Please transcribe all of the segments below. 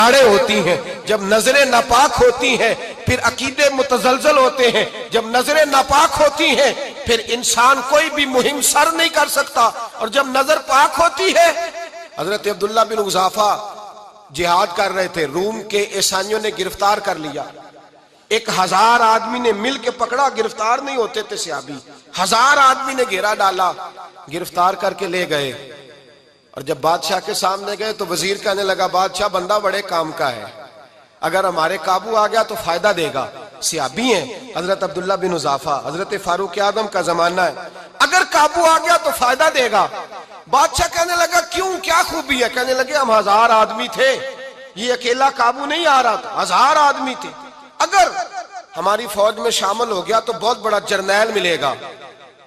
ہوتی ہیں، جب نظریں ناپاک ہوتی ہیں پھر عقیدے متزلزل ہوتے ہیں، جب نظریں ناپاک ہوتی ہیں پھر انسان کوئی بھی مہم سر نہیں کر سکتا، اور جب نظر پاک ہوتی ہے۔ حضرت عبداللہ بن حذافہ جہاد کر رہے تھے، روم کے عیسائیوں نے گرفتار کر لیا، 1000 آدمی نے مل کے پکڑا، گرفتار نہیں ہوتے تھے صحابی، 1000 آدمی نے گھیرا ڈالا، گرفتار کر کے لے گئے، اور جب بادشاہ کے سامنے گئے تو وزیر کہنے لگا بادشاہ بندہ بڑے کام کا ہے، اگر ہمارے قابو آ گیا تو فائدہ دے گا۔ صحابی ہیں حضرت عبداللہ بن حذافہ، حضرت فاروق اعظم کا زمانہ ہے، اگر قابو آ گیا تو فائدہ دے گا۔ بادشاہ کہنے لگا کیوں، کیا خوبی ہے؟ کہنے لگے ہم 1000 آدمی تھے، یہ اکیلا قابو نہیں آ رہا تھا، 1000 آدمی تھے، اگر ہماری فوج میں شامل ہو گیا تو بہت بڑا جرنیل ملے گا۔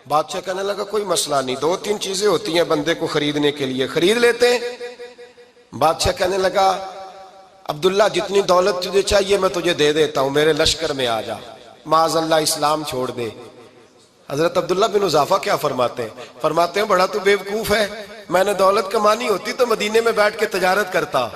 بادشاہ کہنے لگا کوئی مسئلہ نہیں، 2-3 چیزیں ہوتی ہیں بندے کو خریدنے کے لیے، خرید لیتے ہیں۔ بادشاہ کہنے لگا عبداللہ جتنی دولت تجھے چاہیے میں تجھے دے دیتا ہوں، میرے لشکر میں آ جا، معاذ اللہ اسلام چھوڑ دے۔ حضرت عبداللہ بن حذافہ کیا فرماتے ہیں؟ فرماتے ہیں بڑا تو بیوقوف ہے، میں نے دولت کمانی ہوتی تو مدینے میں بیٹھ کے تجارت کرتا،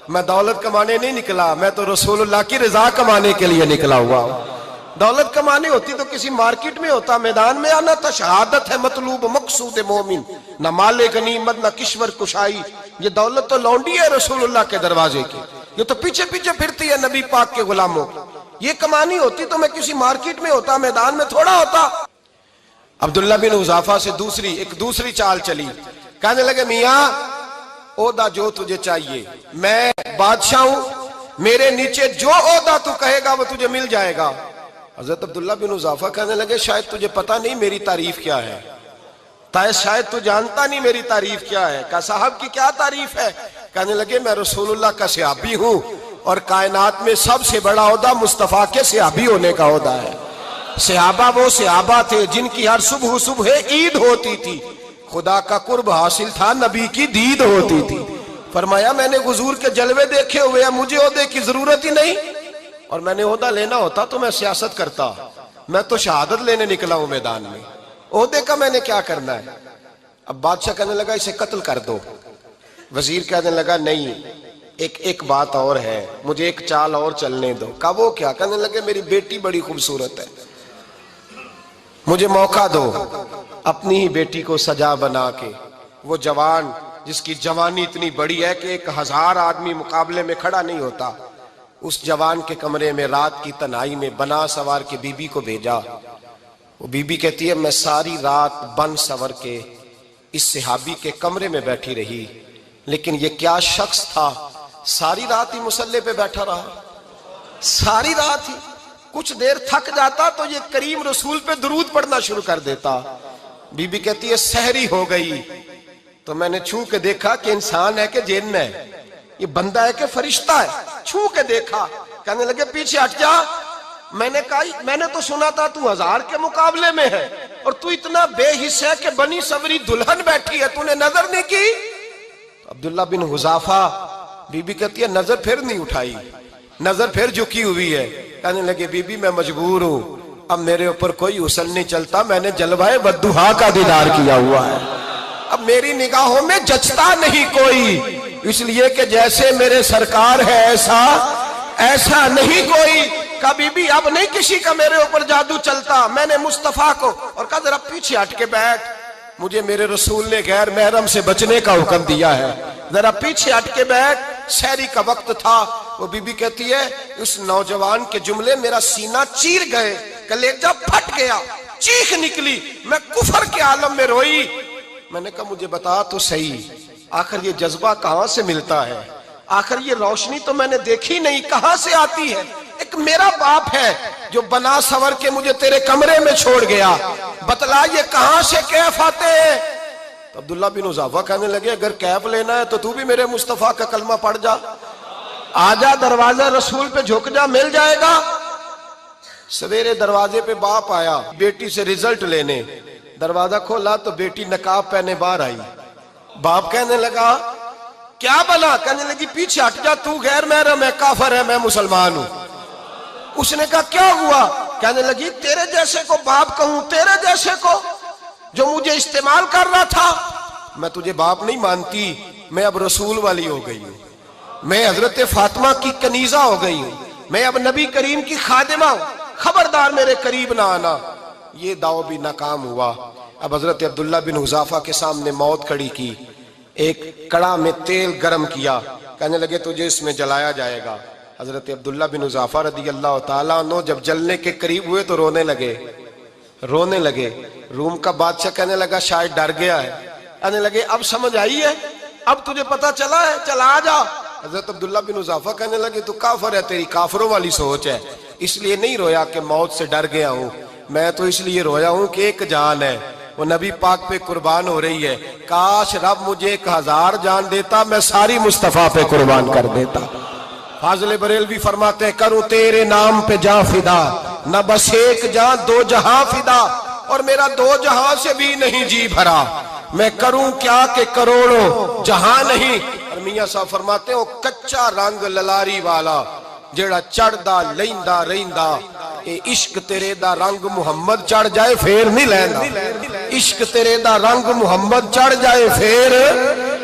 میں دولت کمانے نہیں نکلا، میں تو رسول اللہ کی رضا کمانے کے لیے نکلا ہوا ہوں۔ دولت کمانی ہوتی تو کسی مارکیٹ میں ہوتا، میدان میں آنا تھا، شہادت ہے مطلوب مقصود مومن، نہ مال غنیمت نہ کشور کشائی، یہ دولت تو لونڈی ہے رسول اللہ کے دروازے کی، یہ تو پیچھے پیچھے پھرتی ہے نبی پاک کے غلاموں، یہ کمانی ہوتی تو میں کسی مارکیٹ میں ہوتا، میدان میں تھوڑا ہوتا۔ عبداللہ بن حذافہ سے دوسری چال چلی، کہنے لگے میاں عہدہ جو تجھے چاہیے، میں بادشاہ ہوں، میرے نیچے جو عہدہ تو کہے گا وہ تجھے مل جائے گا۔ حضرت عبداللہ بن حذافہ کہنے لگے شاید تجھے پتہ نہیں میری تعریف کیا ہے، شاید تو جانتا نہیں میری تعریف کیا ہے۔ کہا صاحب کی کیا تعریف ہے؟ کہنے لگے میں رسول اللہ کا صحابی ہوں، اور کائنات میں سب سے بڑا عہدہ مصطفیٰ کے صحابی ہونے کا عہدہ ہے۔ صحابہ وہ صحابہ تھے جن کی ہر صبح عید ہوتی تھی، خدا کا قرب حاصل تھا، نبی کی دید ہوتی تھی۔ فرمایا میں نے حضور کے جلوے دیکھے ہوئے ہیں، مجھے عہدے کی ضرورت ہی نہیں، اور میں نے عہدہ لینا ہوتا تو میں سیاست کرتا، میں تو شہادت لینے نکلا ہوں میدان میں، عہدے کا میں نے کیا کرنا ہے؟ اب بادشاہ کہنے لگا اسے قتل کر دو۔ وزیر کہنے لگا نہیں، ایک بات اور ہے، مجھے ایک چال اور چلنے دو۔ کہا وہ کیا؟ کہنے لگے میری بیٹی بڑی خوبصورت ہے، مجھے موقع دو، اپنی ہی بیٹی کو سجا بنا کے، وہ جوان جس کی جوانی اتنی بڑی ہے کہ 1000 آدمی مقابلے میں کھڑا نہیں ہوتا، اس جوان کے کمرے میں رات کی تنہائی میں بنا سوار کے بی بی کو بھیجا۔ وہ بی بی کہتی ہے میں ساری رات بن سور کے اس صحابی کے کمرے میں بیٹھی رہی، لیکن یہ کیا شخص تھا، ساری رات ہی مصلے پہ بیٹھا رہا، ساری رات ہی، کچھ دیر تھک جاتا تو یہ کریم رسول پہ درود پڑھنا شروع کر دیتا۔ بی بی کہتی ہے سحری ہو گئی تو میں نے چھو کے دیکھا کہ انسان ہے کہ جن ہے، یہ بندہ ہے کہ فرشتہ ہے، چھو کے دیکھا۔ کہنے لگے پیچھے ہٹ جا، میں نے کہا میں نے تو سنا تھا تو 1000 کے مقابلے میں ہے، اور تو اتنا بے حس ہے کہ بنی سوری دلہن بیٹھی ہے، تو نے نظر نہیں کی؟ عبداللہ بن حذافہ، بی بی کہتی ہے نظر پھر نہیں اٹھائی، نظر پھر جھکی ہوئی ہے۔ کہنے لگے بی بی میں مجبور ہوں، اب میرے اوپر کوئی حسن نہیں چلتا، میں نے جلوہ بدوحا کا دیدار کیا ہوا ہے، اب میری نگاہوں میں جچتا نہیں کوئی، اس لیے کہ جیسے میرے سرکار ہے ایسا نہیں کوئی۔ کہا بی بی اب نہیں کسی کا میرے اوپر جادو چلتا، میں نے مصطفیٰ کو، اور کہا ذرا پیچھے ہٹ کے بیٹھ، مجھے میرے رسول نے غیر محرم سے بچنے کا حکم دیا ہے، ذرا پیچھے ہٹ کے بیٹھ۔ سحری کا وقت تھا، وہ بی بی کہتی ہے اس نوجوان کے جملے میرا سینہ چیر گئے، کلیجہ پھٹ گیا، چیخ نکلی، میں کفر کے عالم میں روئی۔ میں نے کہا مجھے بتا تو صحیح، آخر یہ جذبہ کہاں سے ملتا ہے، آخر یہ روشنی تو میں نے دیکھی نہیں، کہاں سے آتی ہے؟ ایک میرا باپ ہے جو بنا سور کے مجھے تیرے کمرے میں چھوڑ گیا، بتلا یہ کہاں سے کیف آتے ہیں؟ تو عبداللہ بن حذافہ کہنے لگے اگر کیف لینا ہے تو بھی میرے مصطفیٰ کا کلمہ پڑھ جا، آجا دروازہ رسول پہ جھک جا، مل جائے گا۔ سویرے دروازے پہ باپ آیا بیٹی سے رزلٹ لینے، دروازہ کھولا تو بیٹی نقاب پہنے باہر آئی۔ باپ کہنے لگا کیا بنا؟ کہنے لگی پیچھے ہٹ جا، تو غیر محرم ہے، کافر ہے، میں مسلمان ہوں۔ اس نے کہا کیا ہوا؟ کہنے لگی تیرے جیسے کو باپ کہوں، تیرے جیسے کو جو مجھے استعمال کر رہا تھا، میں تجھے باپ نہیں مانتی، میں اب رسول والی ہو گئی ہوں، میں حضرت فاطمہ کی کنیزہ ہو گئی ہوں، میں اب نبی کریم کی خادمہ ہوں، خبردار میرے قریب نہ آنا۔ یہ داؤ بھی ناکام ہوا۔ اب حضرت عبداللہ بن حذافہ کے سامنے موت کھڑی کی، ایک کڑا میں تیل گرم کیا، کہنے لگے تجھے اس میں جلایا جائے گا۔ حضرت عبداللہ بن حذافہ رضی اللہ تعالیٰ عنہ جب جلنے کے قریب ہوئے تو رونے لگے۔ روم کا بادشاہ کہنے لگا شاید ڈر گیا ہے، کہنے لگے اب سمجھ آئی ہے، اب تجھے پتا چلا ہے، چلا آ جا۔ حضرت عبداللہ بن حذافہ کہنے لگے تو کافر ہے، تیری کافروں والی سوچ ہے، اس لیے نہیں رویا کہ موت سے ڈر گیا ہوں، میں تو اس لیے رویا ہوں کہ ایک جان ہے، وہ نبی پاک پہ قربان ہو رہی ہے، کاش رب مجھے 1000 جان دیتا، میں ساری مصطفیٰ پہ قربان کر دیتا۔ فاضل بریلوی فرماتے ہیں کروں تیرے نام پہ جاں فدا، نہ بس ایک جاں 2 جہاں فدا، اور میرا 2 جہاں سے بھی نہیں جی بھرا، میں کروں کیا کہ کروڑوں جہاں نہیں۔ اور میاں صاحب فرماتے ہیں وہ کچا رنگ للاری والا جیڑا چڑھدا لیندا رہندا، اے عشق تیرے دا رنگ محمد چڑھ جائے پھر نہیں لیندا، عشق تیرے دا رنگ محمد چڑھ جائے پھر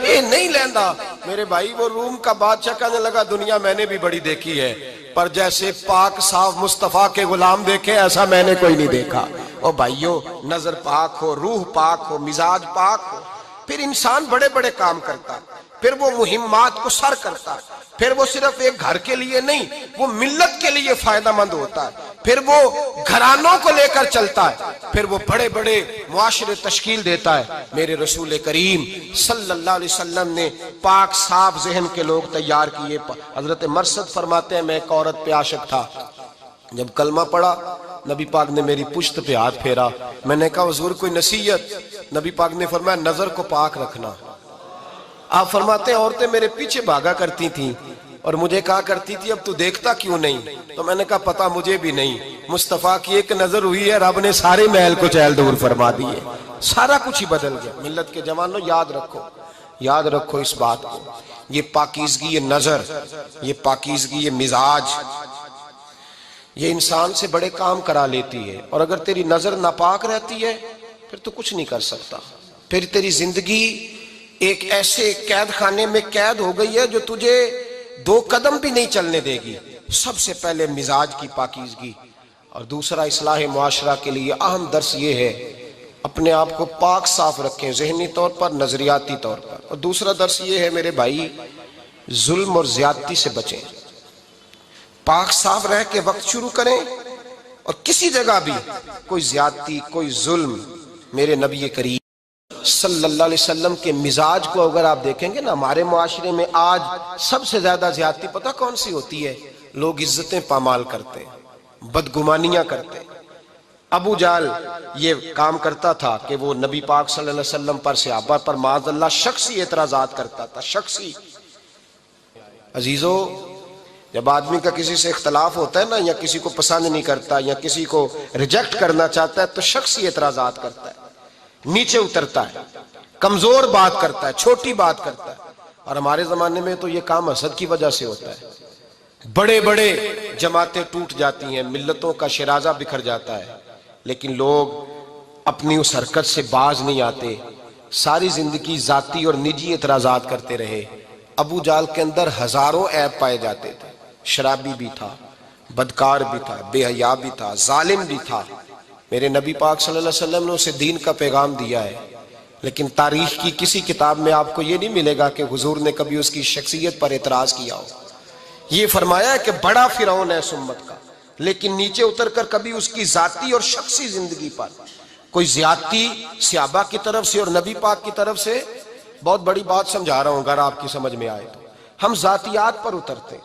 اے نہیں لیندا۔ میرے بھائی وہ روم کا بادشاہ کہنے لگا دنیا میں نے بھی بڑی دیکھی ہے، پر جیسے پاک صاف مصطفیٰ کے غلام دیکھے ایسا میں نے کوئی نہیں دیکھا۔ او بھائیو، نظر پاک ہو، روح پاک ہو، مزاج پاک ہو، پھر انسان بڑے بڑے کام کرتا ہے، پھر وہ مہمات کو سر کرتا ہے، پھر وہ صرف ایک گھر کے لیے نہیں، وہ ملت کے لیے فائدہ مند ہوتا ہے، پھر وہ گھرانوں کو لے کر چلتا ہے، پھر وہ بڑے بڑے معاشرے تشکیل دیتا ہے۔ میرے رسول کریم صلی اللہ علیہ وسلم نے پاک صاف ذہن کے لوگ تیار کیے۔ حضرت مرثد فرماتے ہیں میں ایک عورت پہ عاشق تھا، جب کلمہ پڑھا نبی پاک نے میری پشت پہ ہاتھ پھیرا، میں نے کہا حضور کوئی نصیحت؟ نبی پاک نے فرمایا نظر کو پاک رکھنا۔ آپ فرماتے ہیں عورتیں میرے پیچھے بھاگا کرتی تھیں اور مجھے کہا کرتی تھی اب تو دیکھتا کیوں نہیں؟ تو میں نے کہا پتا مجھے بھی نہیں، مصطفیٰ کی ایک نظر ہوئی ہے رب نے سارے محل کو چہل دور فرما دیے، سارا کچھ ہی بدل گیا۔ ملت کے جوانوں یاد رکھو اس بات کو، یہ پاکیزگی، یہ نظر، یہ پاکیزگی، یہ مزاج، یہ انسان سے بڑے کام کرا لیتی ہے، اور اگر تیری نظر ناپاک رہتی ہے پھر تو کچھ نہیں کر سکتا، پھر تیری زندگی ایک ایسے قید خانے میں قید ہو گئی ہے جو تجھے 2 قدم بھی نہیں چلنے دے گی۔ سب سے پہلے مزاج کی پاکیزگی، اور دوسرا اصلاح معاشرہ کے لیے اہم درس یہ ہے اپنے آپ کو پاک صاف رکھیں، ذہنی طور پر، نظریاتی طور پر۔ اور دوسرا درس یہ ہے میرے بھائی، ظلم اور زیادتی سے بچیں، پاک صاف رہ کے وقت شروع کریں، اور کسی جگہ بھی کوئی زیادتی، کوئی ظلم، میرے نبی کریم صلی اللہ علیہ وسلم کے مزاج کو اگر آپ دیکھیں گے نا، ہمارے معاشرے میں آج سب سے زیادہ زیادتی پتہ کون سی ہوتی ہے؟ لوگ عزتیں پامال کرتے ہیں، بدگمانیاں کرتے ہیں۔ ابو جہل یہ کام کرتا تھا کہ وہ نبی پاک صلی اللہ علیہ وسلم پر، صحابہ پر معاذ اللہ شخصی اعتراضات کرتا تھا، شخصی۔ عزیزو، جب آدمی کا کسی سے اختلاف ہوتا ہے نا، یا کسی کو پسند نہیں کرتا یا کسی کو ریجیکٹ کرنا چاہتا ہے تو شخصی اعتراضات کرتا ہے، نیچے اترتا ہے، کمزور بات کرتا ہے، چھوٹی بات کرتا ہے۔ اور ہمارے زمانے میں تو یہ کام حسد کی وجہ سے ہوتا ہے، بڑے بڑے جماعتیں ٹوٹ جاتی ہیں، ملتوں کا شرازہ بکھر جاتا ہے، لیکن لوگ اپنی اس حرکت سے باز نہیں آتے، ساری زندگی ذاتی اور نجی اعتراضات کرتے رہے۔ ابو جہل کے اندر ہزاروں عیب پائے جاتے تھے، شرابی بھی تھا، بدکار بھی تھا، بے حیا بھی تھا، ظالم بھی تھا۔ میرے نبی پاک صلی اللہ علیہ وسلم نے اسے دین کا پیغام دیا ہے، لیکن تاریخ کی کسی کتاب میں آپ کو یہ نہیں ملے گا کہ حضور نے کبھی اس کی شخصیت پر اعتراض کیا ہو۔ یہ فرمایا ہے کہ بڑا فرعون ہے اس امت کا، لیکن نیچے اتر کر کبھی اس کی ذاتی اور شخصی زندگی پر کوئی زیادتی صحابہ کی طرف سے اور نبی پاک کی طرف سے۔ بہت بڑی بات سمجھا رہا ہوں، اگر آپ کی سمجھ میں آئے تو ہم ذاتیات پر اترتے،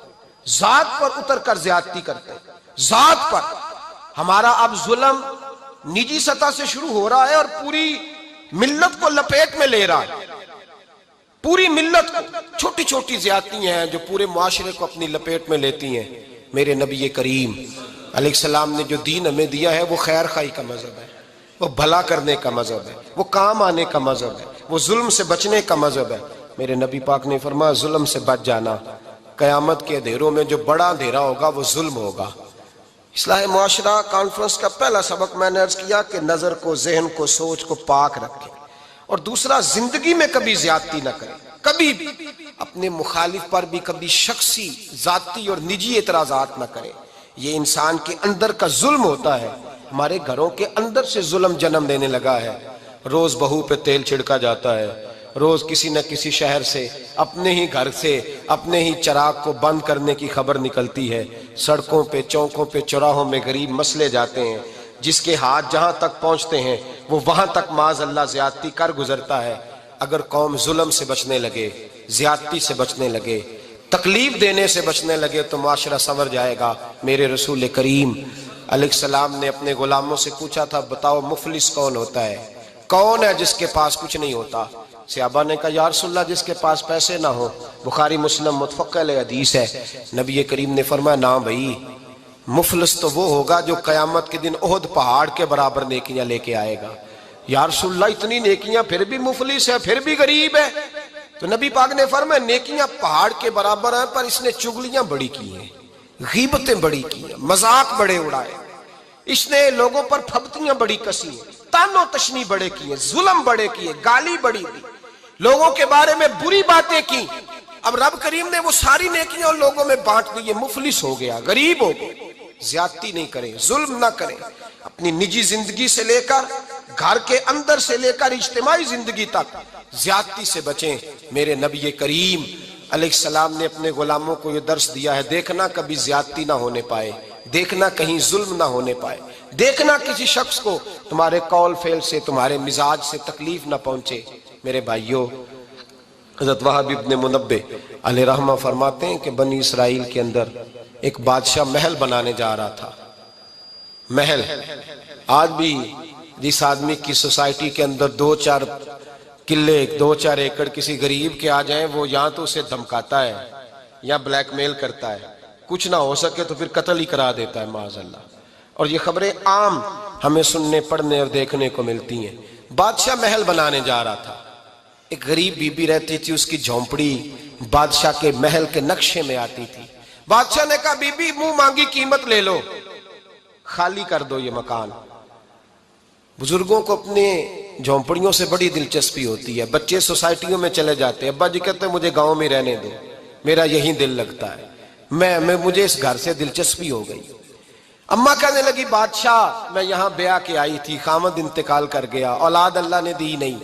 ذات پر اتر کر زیادتی کرتے، ذات پر۔ ہمارا اب ظلم نجی سطح سے شروع ہو رہا ہے اور پوری ملت کو لپیٹ میں لے رہا ہے، پوری ملت کو۔ چھوٹی چھوٹی زیادتی ہیں جو پورے معاشرے کو اپنی لپیٹ میں لیتی ہیں۔ میرے نبی کریم علیہ السلام نے جو دین ہمیں دیا ہے وہ خیر خواہی کا مذہب ہے، وہ بھلا کرنے کا مذہب ہے، وہ کام آنے کا مذہب ہے، وہ ظلم سے بچنے کا مذہب ہے۔ میرے نبی پاک نے فرمایا ظلم سے بچ جانا، قیامت کے اندھیروں میں جو بڑا اندھیرا ہوگا وہ ظلم ہوگا۔ اصلاح معاشرہ کانفرنس کا پہلا سبق میں نے عرض کیا کہ نظر کو، ذہن کو، سوچ کو پاک رکھیں، اور دوسرا زندگی میں کبھی زیادتی نہ کریں، کبھی بھی اپنے مخالف پر بھی کبھی شخصی ذاتی اور نجی اعتراضات نہ کرے. یہ انسان کے اندر کا ظلم ہوتا ہے. ہمارے گھروں کے اندر سے ظلم جنم لینے لگا ہے. روز بہو پہ تیل چھڑکا جاتا ہے, روز کسی نہ کسی شہر سے اپنے ہی گھر سے اپنے ہی چراغ کو بند کرنے کی خبر نکلتی ہے. سڑکوں پہ, چوکوں پہ, چوراہوں میں غریب مسلے جاتے ہیں. جس کے ہاتھ جہاں تک پہنچتے ہیں وہ وہاں تک معاذ اللہ زیادتی کر گزرتا ہے. اگر قوم ظلم سے بچنے لگے, زیادتی سے بچنے لگے, تکلیف دینے سے بچنے لگے تو معاشرہ سنور جائے گا. میرے رسول کریم علیہ السلام نے اپنے غلاموں سے پوچھا تھا, بتاؤ مفلس کون ہوتا ہے؟ کون ہے جس کے پاس کچھ نہیں ہوتا؟ صحابہ نے کہا یا رسول اللہ جس کے پاس پیسے نہ ہو. بخاری مسلم متفق علیہ حدیث ہے. نبی کریم نے فرمایا نا بھائی, مفلس تو وہ ہوگا جو قیامت کے دن احد پہاڑ کے برابر نیکیاں لے کے آئے گا. یا رسول اللہ اتنی نیکیاں پھر بھی مفلس ہے, پھر بھی غریب ہے؟ تو نبی پاک نے فرمایا نیکیاں پہاڑ کے برابر ہیں, پر اس نے چغلیاں بڑی کی ہیں, غیبتیں بڑی کی ہیں, مذاق بڑے اڑائے, اس نے لوگوں پر پھبتیاں بڑی کسی ہیں, تان و تشنی بڑے کیے, ظلم بڑے کیے, گالی بڑی دی, لوگوں کے بارے میں بری باتیں کی. اب رب کریم نے وہ ساری نیکیاں ان لوگوں میں بانٹ دی. مفلس ہو گیا, غریب ہو گیا. زیادتی نہیں کریں, ظلم نہ کریں. اپنی نجی زندگی سے لے کر, گھر کے اندر سے لے کر اجتماعی زندگی تک زیادتی سے بچیں. میرے نبی کریم علیہ السلام نے اپنے غلاموں کو یہ درس دیا ہے, دیکھنا کبھی زیادتی نہ ہونے پائے, دیکھنا کہیں ظلم نہ ہونے پائے, دیکھنا کسی شخص کو تمہارے قول فعل سے, تمہارے مزاج سے تکلیف نہ پہنچے. میرے بھائیوں, حضرت وہب ابن منبہ علیہ رحمہ فرماتے ہیں کہ بنی اسرائیل کے اندر ایک بادشاہ محل بنانے جا رہا تھا. محل آج بھی جس آدمی کی سوسائٹی کے اندر 2-4 قلعے, 2-4 ایکڑ کسی غریب کے آ جائیں, وہ یہاں تو اسے دھمکاتا ہے یا بلیک میل کرتا ہے, کچھ نہ ہو سکے تو پھر قتل ہی کرا دیتا ہے معاذ اللہ. اور یہ خبریں عام ہمیں سننے, پڑھنے اور دیکھنے کو ملتی ہیں. بادشاہ محل بنانے جا رہا تھا. ایک غریب بی بی رہتی تھی, اس کی جھونپڑی بادشاہ کے محل کے نقشے میں آتی تھی. بادشاہ نے کہا بی بی منہ مانگی قیمت لے لو, خالی کر دو یہ مکان. بزرگوں کو اپنے جھونپڑیوں سے بڑی دلچسپی ہوتی ہے. بچے سوسائٹیوں میں چلے جاتے ہیں, ابا جی کہتے ہیں مجھے گاؤں میں رہنے دو, میرا یہی دل لگتا ہے, مجھے اس گھر سے دلچسپی ہو گئی. اماں کہنے لگی بادشاہ میں یہاں بیاہ کے آئی تھی, خامد انتقال کر گیا, اولاد اللہ نے دی نہیں,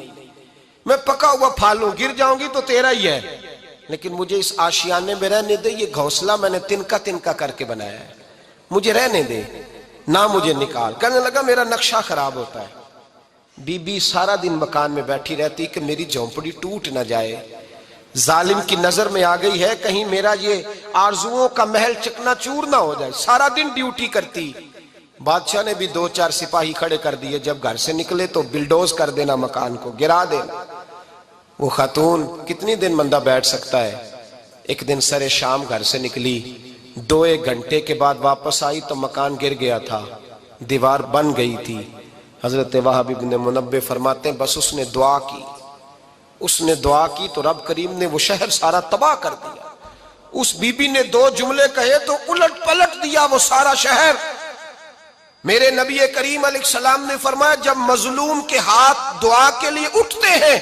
میں پکا ہوا پھالوں, گر جاؤں گی تو تیرا ہی ہے, لیکن مجھے اس آشیانے میں رہنے دے. یہ گھونسلہ میں نے تنکا تنکا کر کے بنایا ہے, مجھے رہنے دے, نہ مجھے نکال. کہنے لگا میرا نقشہ خراب ہوتا ہے. بی بی سارا دن مکان میں بیٹھی رہتی کہ میری جھونپڑی ٹوٹ نہ جائے. ظالم کی نظر میں آ گئی ہے کہیں میرا یہ آرزوؤں کا محل چکنا چور نہ ہو جائے. سارا دن ڈیوٹی کرتی. بادشاہ نے بھی 2-4 سپاہی کھڑے کر دیے, جب گھر سے نکلے تو بلڈوز کر دینا, مکان کو گرا دینا. وہ خاتون کتنی دن بندہ بیٹھ سکتا ہے. ایک دن سر شام گھر سے نکلی, 2-1 گھنٹے کے بعد واپس آئی تو مکان گر گیا تھا, دیوار بن گئی تھی. حضرت وہب ابن منبہ فرماتے ہیں بس اس نے دعا کی, اس نے دعا کی تو رب کریم نے وہ شہر سارا تباہ کر دیا. اس بی بی نے 2 جملے کہے تو الٹ پلٹ دیا وہ سارا شہر. میرے نبی کریم علیہ السلام نے فرمایا جب مظلوم کے ہاتھ دعا کے لیے اٹھتے ہیں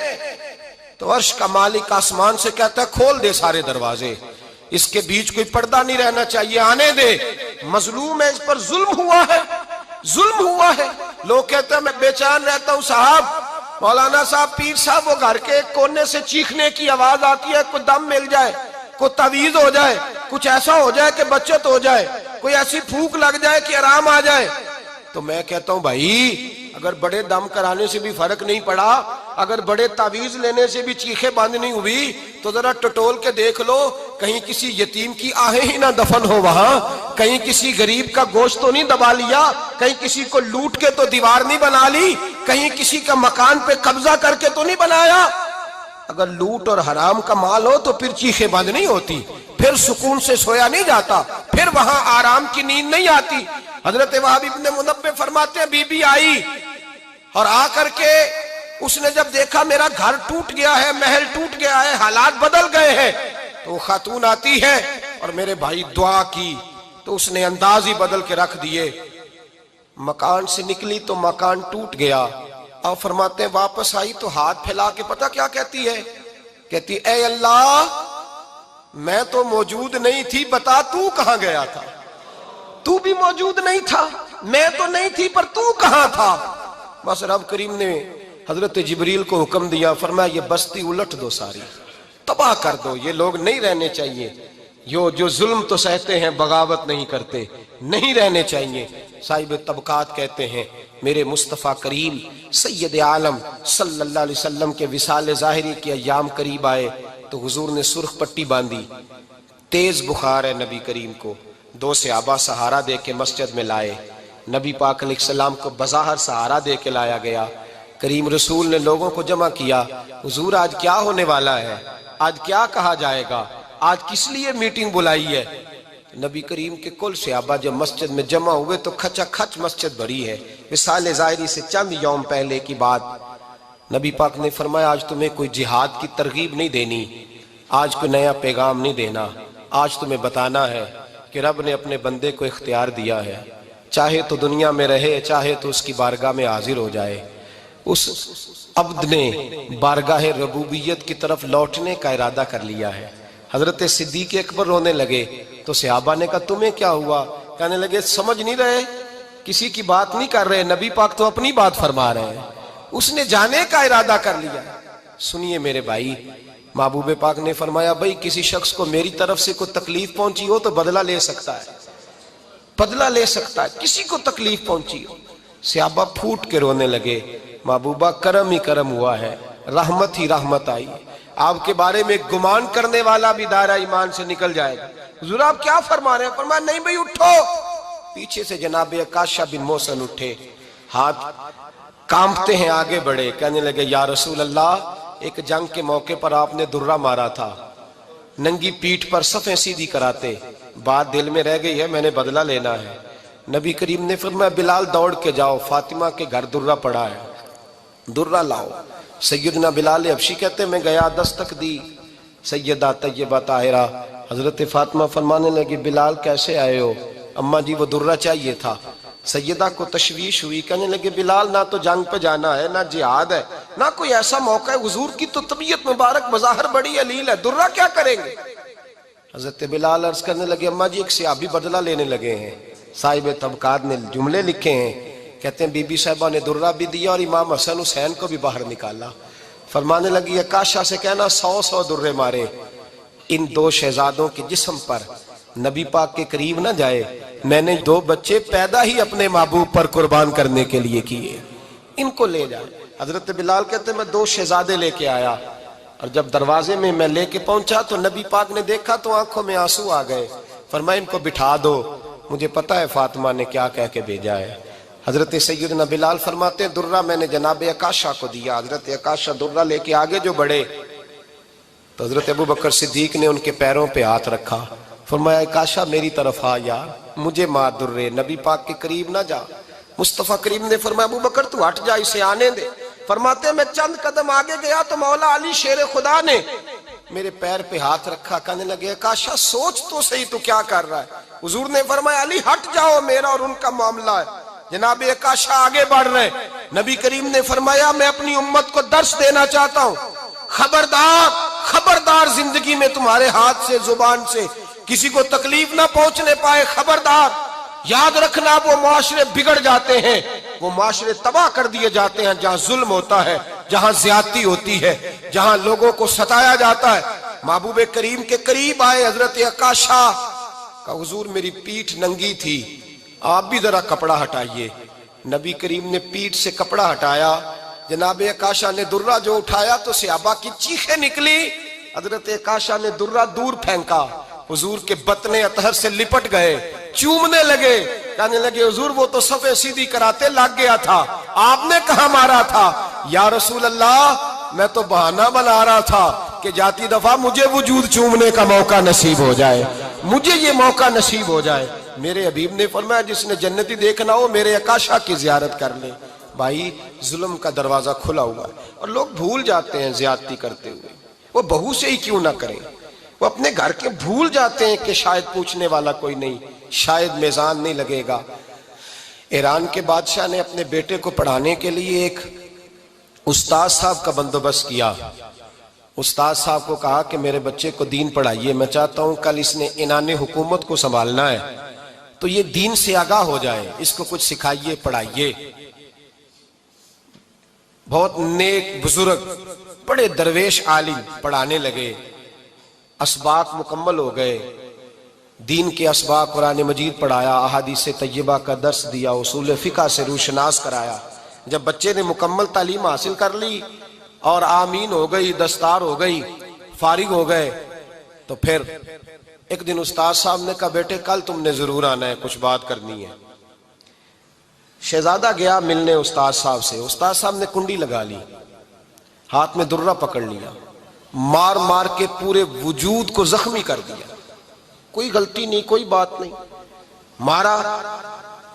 تو عرش کا مالک آسمان سے کہتا ہے کھول دے سارے دروازے, اس کے بیچ کوئی پردہ نہیں رہنا چاہیے, آنے دے. مظلوم ہے, اس پر ظلم ہوا ہے, ظلم ہوا ہے. لوگ کہتے ہیں میں بے چین رہتا ہوں صاحب, مولانا صاحب, پیر صاحب, وہ گھر کے ایک کونے سے چیخنے کی آواز آتی ہے, کوئی دم مل جائے, کوئی تعویذ ہو جائے, کچھ ایسا ہو جائے کہ بچت ہو جائے, کوئی ایسی پھونک لگ جائے کہ آرام آ جائے. تو میں کہتا ہوں بھائی اگر بڑے دم کرانے سے بھی فرق نہیں پڑا, اگر بڑے تعویذ لینے سے بھی چیخیں بند نہیں ہوئی, تو ذرا ٹٹول کے دیکھ لو کہیں کسی یتیم کی آہیں ہی نہ دفن ہو وہاں, کہیں کسی غریب کا گوشت تو نہیں دبا لیا, کہیں کسی کو لوٹ کے تو دیوار نہیں بنا لی, کہیں کسی کا مکان پہ قبضہ کر کے تو نہیں بنایا. اگر لوٹ اور حرام کا مال ہو تو پھر چیخیں بند نہیں ہوتی, پھر سکون سے سویا نہیں جاتا, پھر وہاں آرام کی نیند نہیں آتی. حضرت وہب ابن منبہ فرماتے ہیں بی بی آئی اور آ کر کے اس نے جب دیکھا میرا گھر ٹوٹ گیا ہے, محل ٹوٹ گیا ہے, حالات بدل گئے ہیں, تو وہ خاتون آتی ہے اور میرے بھائی دعا کی تو اس نے انداز ہی بدل کے رکھ دیے. مکان سے نکلی تو مکان ٹوٹ گیا, اور فرماتے ہیں واپس آئی تو ہاتھ پھیلا کے پتہ کیا کہتی ہے, کہتی اے اللہ میں تو موجود نہیں تھی، بتا تو کہاں گیا تھا؟ تو بھی موجود نہیں تھا، میں تو نہیں تھی، پر تو کہاں تھا؟ بس رب کریم نے حضرت جبریل کو حکم دیا، فرمایا یہ بستی الٹ دو، ساری تباہ کر دو، یہ لوگ نہیں رہنے چاہیے، جو ظلم تو سہتے ہیں بغاوت نہیں کرتے، نہیں رہنے چاہیے۔ صاحب طبقات کہتے ہیں میرے مصطفیٰ کریم سید عالم صلی اللہ علیہ وسلم کے وصال ظاہری کے ایام قریب آئے تو حضور نے سرخ پٹی باندھی، تیز بخار ہے نبی کریم کو، 2 صحابہ سہارا دے کے مسجد میں لائے، نبی پاک علیہ السلام کو بظاہر سہارا دے کے لایا گیا۔ کریم رسول نے لوگوں کو جمع کیا، حضور آج کیا ہونے والا ہے، آج کیا کہا جائے گا، آج کس لیے میٹنگ بلائی ہے؟ نبی کریم کے کل صحابہ جب مسجد میں جمع ہوئے تو کھچا کھچ مسجد بھری ہے۔ وصال ظاہری سے چند یوم پہلے کی بات، نبی پاک نے فرمایا آج تمہیں کوئی جہاد کی ترغیب نہیں دینی، آج کوئی نیا پیغام نہیں دینا، آج تمہیں بتانا ہے کہ رب نے اپنے بندے کو اختیار دیا ہے، چاہے تو دنیا میں رہے، چاہے تو اس کی بارگاہ میں حاضر ہو جائے۔ اس عبد نے بارگاہ ربوبیت کی طرف لوٹنے کا ارادہ کر لیا ہے۔ حضرت صدیق اکبر رونے لگے تو صحابہ نے کہا تمہیں کیا ہوا؟ کہنے لگے سمجھ نہیں رہے، کسی کی بات نہیں کر رہے، نبی پاک تو اپنی بات فرما رہے ہیں، اس نے جانے کا ارادہ کر لیا۔ سنیے میرے بھائی، محبوب پاک نے فرمایا بھائی کسی شخص کو میری طرف سے کوئی تکلیف پہنچی ہو تو بدلہ لے سکتا ہے، بدلہ لے سکتا ہے، کسی کو تکلیف پہنچی ہو۔ صحابہ پھوٹ کے رونے لگے، محبوبہ کرم ہی کرم ہوا ہے، رحمت ہی رحمت آئی، آپ کے بارے میں گمان کرنے والا بھی دائرہ ایمان سے نکل جائے گا۔ حضور آپ کیا فرما رہے ہیں؟ فرمایا نہیں بھئی اٹھو۔ پیچھے سے جناب عکاشہ بن محصن اٹھے، ہاتھ کانپتے ہیں، آگے بڑھے، کہنے لگے یا رسول اللہ ایک جنگ کے موقع پر آپ نے درہ مارا تھا، ننگی پیٹھ پر صفیں سیدھی کراتے، بات دل میں رہ گئی ہے، میں نے بدلہ لینا ہے۔ نبی کریم نے فرمایا بلال دوڑ کے جاؤ، فاطمہ کے گھر درہ پڑا ہے، درہ لاؤ۔ سیدنا بلال حبشی کہتے میں گیا، دستک دی، سیدہ طیبہ طاہرہ حضرت فاطمہ فرمانے لگی بلال کیسے آئے ہو؟ اماں جی وہ درہ چاہیے تھا۔ سیدہ کو تشویش ہوئی، کہنے لگے بلال نہ تو جنگ پہ جانا ہے، نہ جہاد ہے، نہ کوئی ایسا موقع ہے، حضور کی تو طبیعت مبارک بظاہر بڑی علیل ہے، درہ کیا کریں گے؟ حضرت بلال عرض کرنے لگے اماں جی ایک صحابی بدلہ لینے لگے ہیں، صاحب طبقات نے جملے لکھے ہیں، کہتے ہیں بی بی صاحبہ نے درہ بھی دیا اور امام حسن حسین کو بھی باہر نکالا۔ فرمانے لگی عکاشہ سے کہنا 100 درے مارے، ان 2 شہزادوں کے جسم پر نبی پاک کے قریب نہ جائے، میں نے 2 بچے پیدا ہی اپنے محبوب پر قربان کرنے کے لیے کیے، ان کو لے جائے۔ حضرت بلال کہتے ہیں میں 2 شہزادے لے کے آیا، اور جب دروازے میں میں لے کے پہنچا تو نبی پاک نے دیکھا تو آنکھوں میں آنسو آ گئے، فرمایا ان کو بٹھا دو، مجھے پتہ ہے فاطمہ نے کیا کہہ کے بھیجا ہے۔ حضرت سیدنا بلال فرماتے ہیں درہ میں نے جناب عکاشہ کو دیا، حضرت عکاشہ درہ لے کے آگے جو بڑھے تو حضرت ابوبکر صدیق نے ان کے پیروں پہ ہاتھ رکھا، فرمایا عکاشہ میری طرف آ یار، مجھے مار درے، نبی پاک کے قریب نہ جا۔ مصطفیٰ کریم نے فرمایا ابوبکر تو ہٹ جا، اسے آنے دے۔ فرماتے ہیں میں چند قدم آگے گیا تو مولا علی شیر خدا نے میرے پیر پہ ہاتھ رکھا، کہنے لگے عکاشہ سوچ تو صحیح تو کیا کر رہا ہے؟ حضور نے فرمایا علی ہٹ جاؤ، میرا اور ان کا معاملہ ہے۔ جناب عکاشہ آگے بڑھ رہے، نبی کریم نے فرمایا میں اپنی امت کو درس دینا چاہتا ہوں، خبردار خبردار زندگی میں تمہارے ہاتھ سے زبان سے کسی کو تکلیف نہ پہنچنے پائے، خبردار یاد رکھنا وہ معاشرے بگڑ جاتے ہیں، وہ معاشرے تباہ کر دیے جاتے ہیں جہاں ظلم ہوتا ہے، جہاں زیادتی ہوتی ہے، جہاں لوگوں کو ستایا جاتا ہے۔ محبوب کریم کے قریب آئے حضرت عکاشہ کا، حضور میری پیٹھ ننگی تھی، آپ بھی ذرا کپڑا ہٹائیے۔ نبی کریم نے پیٹھ سے کپڑا ہٹایا، جناب عکاشہ نے درہ جو اٹھایا تو صحابہ کی چیخیں نکلی، حضرت عکاشہ نے درہ دور پھینکا، حضور کے بطن اطہر سے لپٹ گئے، چومنے لگے، کہنے لگے حضور وہ تو صفیں سیدھی کراتے لگ گیا تھا، آپ نے کہاں مارا تھا؟ یا رسول اللہ میں تو بہانہ بنا رہا تھا کہ جاتی دفعہ مجھے وجود چومنے کا موقع نصیب ہو جائے، مجھے یہ موقع نصیب ہو جائے۔ میرے حبیب نے فرمایا جس نے جنتی دیکھنا ہو میرے عکاشہ کی زیارت کر لے۔ بھائی ظلم کا دروازہ کھلا ہوا ہے اور لوگ بھول جاتے ہیں زیادتی کرتے ہوئے، وہ بہو سے ہی کیوں نہ کریں، وہ اپنے گھر کے بھول جاتے ہیں کہ شاید پوچھنے والا کوئی نہیں، شاید میزان نہیں لگے گا۔ ایران کے بادشاہ نے اپنے بیٹے کو پڑھانے کے لیے ایک استاد صاحب کا بندوبست کیا، استاد صاحب کو کہا کہ میرے بچے کو دین پڑھائیے، میں چاہتا ہوں کل اس نے عنان حکومت کو سنبھالنا ہے تو یہ دین سے آگاہ ہو جائے، اس کو کچھ سکھائیے، پڑھائیے۔ بہت نیک بزرگ بڑے درویش عالم پڑھانے لگے، اسباق مکمل ہو گئے، دین کے اسباق قرآن مجید پڑھایا، احادیث طیبہ کا درس دیا، اصول فقہ سے روشناس کرایا۔ جب بچے نے مکمل تعلیم حاصل کر لی اور آمین ہو گئی، دستار ہو گئی، فارغ ہو گئے، تو پھر ایک دن استاد صاحب نے کہا بیٹے کل تم نے ضرور آنا ہے، کچھ بات کرنی ہے۔ شہزادہ گیا ملنے استاد صاحب سے، استاد صاحب نے کنڈی لگا لی، ہاتھ میں درہ پکڑ لیا، مار مار کے پورے وجود کو زخمی کر دیا، کوئی غلطی نہیں، کوئی بات نہیں، مارا۔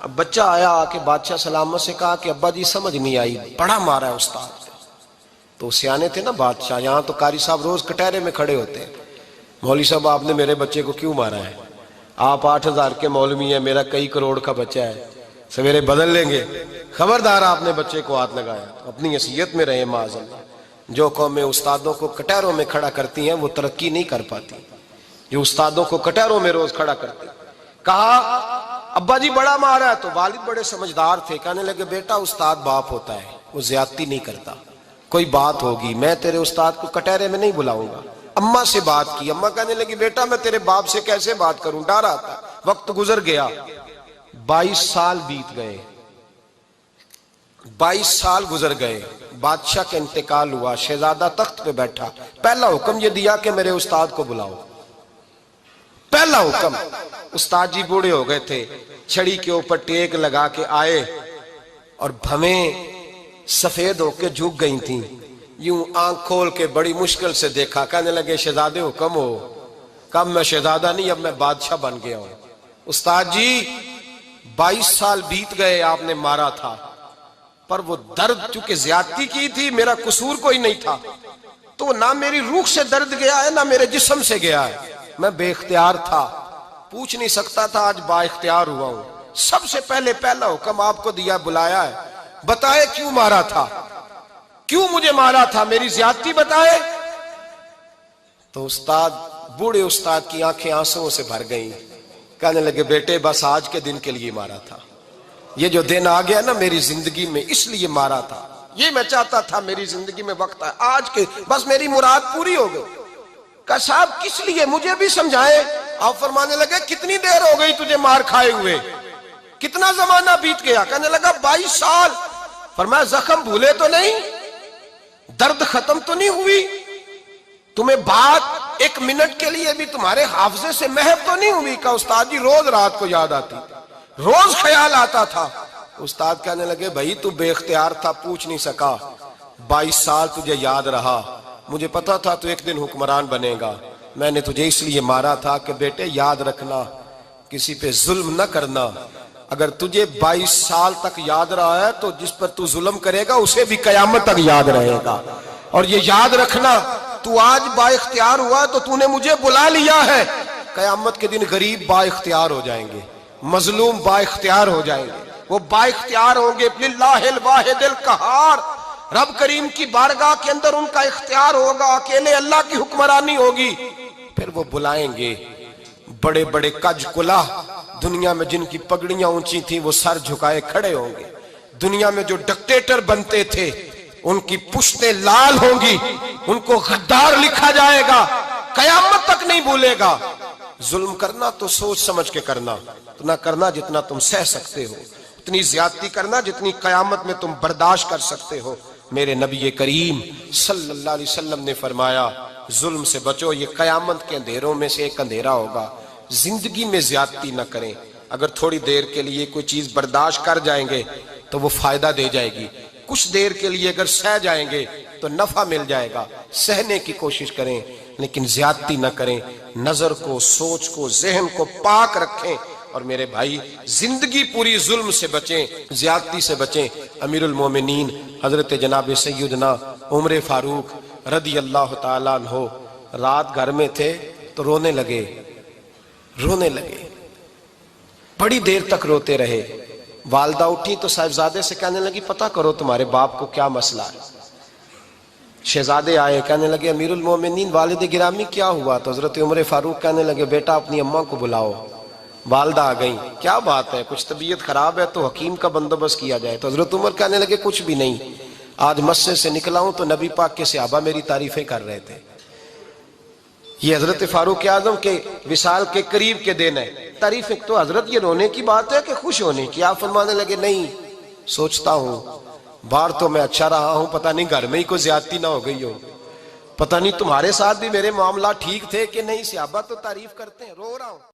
اب بچہ آیا آ کے بادشاہ سلامت سے کہا کہ ابا جی سمجھ نہیں آئی، بڑا مارا ہے استاد۔ تو سیانے تھے نا بادشاہ، یہاں تو قاری صاحب روز کٹہرے میں کھڑے ہوتے ہیں، مولوی صاحب آپ نے میرے بچے کو کیوں مارا ہے؟ آپ 8,000 کے مولوی ہیں، میرا کئی کروڑ کا بچہ ہے، سویرے بدل لیں گے، خبردار آپ نے بچے کو ہاتھ لگایا، اپنی حیثیت میں رہے معاذ اللہ۔ جو قومیں استادوں کو کٹہروں میں کھڑا کرتی ہیں وہ ترقی نہیں کر پاتی، جو استادوں کو کٹہروں میں روز کھڑا کرتے۔ کہا ابا جی بڑا مارا ہے، تو والد بڑے سمجھدار تھے، کہنے لگے بیٹا استاد باپ ہوتا ہے، وہ زیادتی نہیں کرتا، کوئی بات ہوگی میں تیرے استاد کو کٹہرے میں نہیں بلاؤں گا۔ اماں سے بات کی، اماں کہنے لگی بیٹا میں تیرے باپ سے کیسے بات کروں، ڈر آتا۔ وقت گزر گیا، 22 سال بیت گئے، 22 سال گزر گئے، بادشاہ کا انتقال ہوا، شہزادہ تخت پہ بیٹھا، پہلا حکم یہ دیا کہ میرے استاد کو بلاؤ، پہلا حکم۔ استاد جی بوڑھے ہو گئے تھے، چھڑی کے اوپر ٹیک لگا کے آئے اور بھویں سفید ہو کے جھک گئی تھیں، یوں آنکھ کھول کے بڑی مشکل سے دیکھا، کہنے لگے شہزادے حکم ہو۔ کب میں شہزادہ نہیں، اب میں بادشاہ بن گیا ہوں۔ استاد جی 22 سال بیت گئے، آپ نے مارا تھا، پر وہ درد چونکہ زیادتی کی تھی، میرا قصور کوئی نہیں تھا، تو نہ میری روح سے درد گیا ہے نہ میرے جسم سے گیا ہے، میں بے اختیار تھا، پوچھ نہیں سکتا تھا، آج با اختیار ہوا ہوں۔ سب سے پہلے پہلا حکم آپ کو دیا، بلایا ہے، بتائے کیوں مارا تھا، کیوں مجھے مارا تھا، میری زیادتی بتائے۔ تو استاد، بوڑھے استاد کی آنکھیں آنسوؤں سے بھر گئیں، کہنے لگے بیٹے بس آج کے دن کے لیے مارا تھا، یہ جو دن آ گیا نا میری زندگی میں اس لیے مارا تھا، یہ میں چاہتا تھا میری زندگی میں وقت آئے، آج کے بس میری مراد پوری ہو گئی۔ کہا صاحب کس لیے، مجھے بھی سمجھائے۔ آپ فرمانے لگے کتنی دیر ہو گئی تجھے مار کھائے ہوئے، کتنا زمانہ بیت گیا؟ کہنے لگا 22 سال۔ فرمایا زخم بھولے تو نہیں، درد ختم تو نہیں ہوئی، تمہیں بات 1 منٹ کے لیے بھی تمہارے حافظے سے محو تو نہیں ہوئی؟ کہا استاد جی روز رات کو یاد آتی، روز خیال آتا تھا۔ استاد کہنے لگے بھائی تو بے اختیار تھا، پوچھ نہیں سکا، 22 سال تجھے یاد رہا، مجھے پتا تھا تو ایک دن حکمران بنے گا، میں نے تجھے اس لیے مارا تھا کہ بیٹے یاد رکھنا، کسی پہ ظلم نہ کرنا، اگر تجھے 22 سال تک یاد رہا ہے تو جس پر تو ظلم کرے گا اسے بھی قیامت تک یاد رہے گا، اور یہ یاد رکھنا تو آج با اختیار ہوا تو تو نے مجھے بلا لیا ہے، قیامت کے دن غریب با اختیار ہو جائیں گے، مظلوم با اختیار ہو جائیں گے، وہ با اختیار ہوں گے، للہ الواحد القہار، رب کریم کی بارگاہ کے اندر ان کا اختیار ہوگا، اکیلے اللہ کی حکمرانی ہوگی، پھر وہ بلائیں گے، بڑے بڑے کج کلاہ دنیا میں جن کی پگڑیاں اونچی تھیں وہ سر جھکائے کھڑے ہوں گے، دنیا میں جو ڈکٹیٹر بنتے تھے ان کی پشتیں لال ہوں گی، ان کو غدار لکھا جائے گا، قیامت تک نہیں بھولے گا۔ ظلم کرنا تو سوچ سمجھ کے کرنا، اتنا کرنا جتنا تم سہ سکتے ہو، اتنی زیادتی کرنا جتنی قیامت میں تم برداشت کر سکتے ہو۔ میرے نبی کریم صلی اللہ علیہ وسلم نے فرمایا ظلم سے بچو، یہ قیامت کے اندھیروں میں سے ایک اندھیرا ہوگا۔ زندگی میں زیادتی نہ کریں، اگر تھوڑی دیر کے لیے کوئی چیز برداشت کر جائیں گے تو وہ فائدہ دے جائے گی، کچھ دیر کے لیے اگر سہ جائیں گے تو نفع مل جائے گا، سہنے کی کوشش کریں لیکن زیادتی نہ کریں، نظر کو، سوچ کو، ذہن کو پاک رکھیں، اور میرے بھائی زندگی پوری ظلم سے بچیں، زیادتی سے بچیں۔ امیر المومنین حضرت جناب سیدنا عمر فاروق رضی اللہ تعالیٰ عنہ رات گھر میں تھے تو رونے لگے، بڑی دیر تک روتے رہے۔ والدہ اٹھی تو صاحبزادے سے کہنے لگی پتہ کرو تمہارے باپ کو کیا مسئلہ ہے۔ شہزادے آئے، کہنے لگے امیر المومنین والد گرامی کیا ہوا؟ تو حضرت عمر فاروق کہنے لگے بیٹا اپنی اماں کو بلاؤ۔ والدہ آ گئیں، کیا بات ہے، کچھ طبیعت خراب ہے تو حکیم کا بندوبست کیا جائے۔ تو حضرت عمر کہنے لگے کچھ بھی نہیں، آج مسجد سے نکلا ہوں تو نبی پاک کے صحابہ میری تعریفیں کر رہے تھے۔ یہ حضرت فاروق اعظم کے وصال کے قریب کے دن ہے، تعریفیں تو حضرت یہ رونے کی بات ہے کہ خوش ہونے کی؟ آپ فرمانے لگے نہیں، سوچتا ہوں باہر تو میں اچھا رہا ہوں، پتہ نہیں گھر میں ہی کوئی زیادتی نہ ہو گئی ہو، پتہ نہیں تمہارے ساتھ بھی میرے معاملات ٹھیک تھے کہ نہیں، صحابہ تو تعریف کرتے ہیں، رو رہا ہوں۔